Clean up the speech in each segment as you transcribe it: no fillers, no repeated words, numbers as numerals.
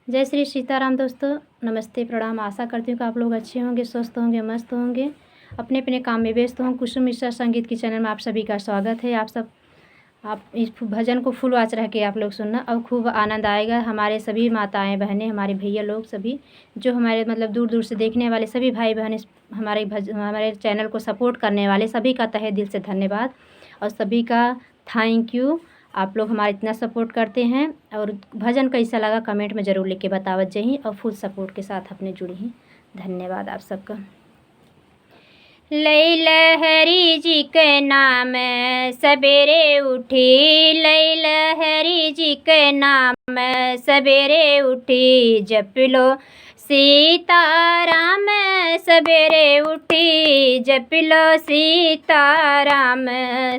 जय श्री सीताराम दोस्तों, नमस्ते प्रणाम। आशा करती हूँ कि आप लोग अच्छे होंगे, स्वस्थ होंगे, मस्त होंगे, अपने अपने काम में व्यस्त हों। कुसुम मिश्रा संगीत के चैनल में आप सभी का स्वागत है। आप इस भजन को फुल वॉच रह के आप लोग सुनना और खूब आनंद आएगा। हमारे सभी माताएं बहनें, हमारे भैया लोग सभी जो हमारे मतलब दूर दूर से देखने वाले सभी भाई बहनें, हमारे चैनल को सपोर्ट करने वाले सभी का तहे दिल से धन्यवाद और सभी का थैंक यू। आप लोग हमारा इतना सपोर्ट करते हैं और भजन कैसा लगा कमेंट में ज़रूर लिख के बतावत जही और फुल सपोर्ट के साथ अपने जुड़ी हैं। धन्यवाद आप सबका। लैल हरि जी के नाम सवेरे उठी, लैल हरि जी के नाम सवेरे उठी, जप लो सीताराम सवेरे उठी, जप लो सीताराम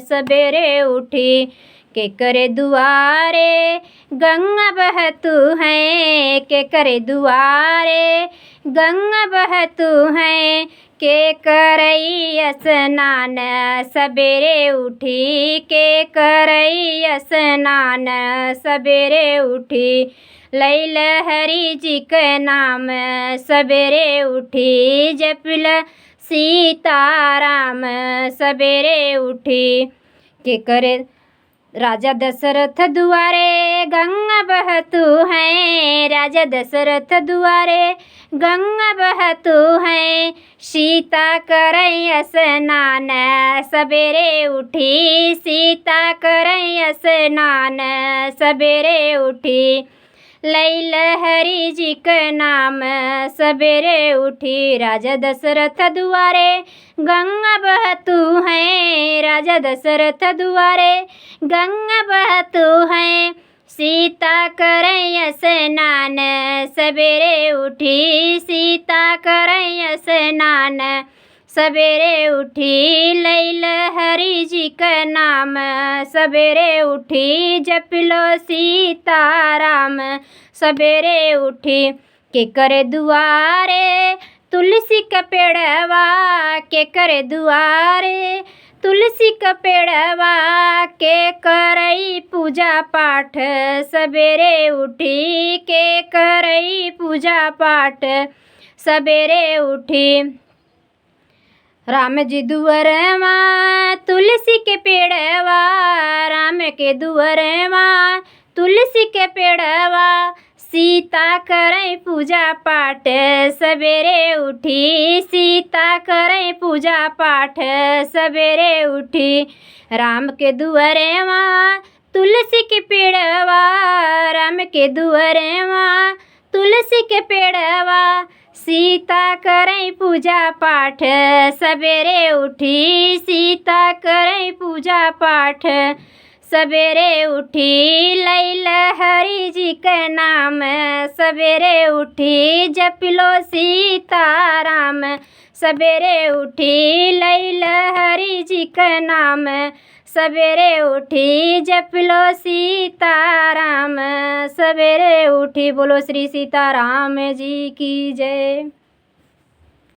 सवेरे उठी। के करे दुआरे गंगा बहतू हैं, के करे दुआरे गंगा बहतू हैं, के करई स्नान सवेरे उठी, के करई स्नान सवेरे उठी। लैल हरि जी के नाम सवेरे उठी, जपिल सीताराम सवेरे उठी। के करे राजा दशरथ दुआरे गंगा बहतू हैं, राजा दशरथ दुआरे गंगा बहतू हैं, सीता करई स्नान सवेरे उठी, सीता करई स्नान सवेरे उठी। लैल हरि जी के नाम सवेरे उठी, राजा दशरथ दुआरे गंगा बहतू हैं, राजा दशरथ दुआरे गंगा बहतू हैं, सीता करई स्नान सवेरे उठी, सीता करई स्नान सवेरे उठी। लैल हरि जी के नाम सवेरे उठी, जप लो सीताराम सवेरे उठी। के करे दुआरे तुलसी का पेड़वा, के करे दुआरे तुलसी का पेड़वा, के करई पूजा पाठ सवेरे उठी, के करई पूजा पाठ सवेरे उठी। राम जी दुअरवा तुलसी के पेड़वा, राम के दुअरवा तुलसी के पेड़वा, सीता करई पूजा पाठ सवेरे उठी, सीता करई पूजा पाठ सवेरे उठी। राम के दुअरवा तुलसी के पेड़वा, राम के दुअरवा तुलसी के पेड़वा, सीता करई पूजा पाठ सवेरे उठी, सीता करई पूजा पाठ सवेरे उठी। लैल हरि जी के नाम सवेरे उठी, जप लो सीताराम सवेरे उठी। लैल हरि जी के नाम सवेरे उठी, जप लो सीताराम सवेरे उठी। बोलो श्री सीताराम जी की जय।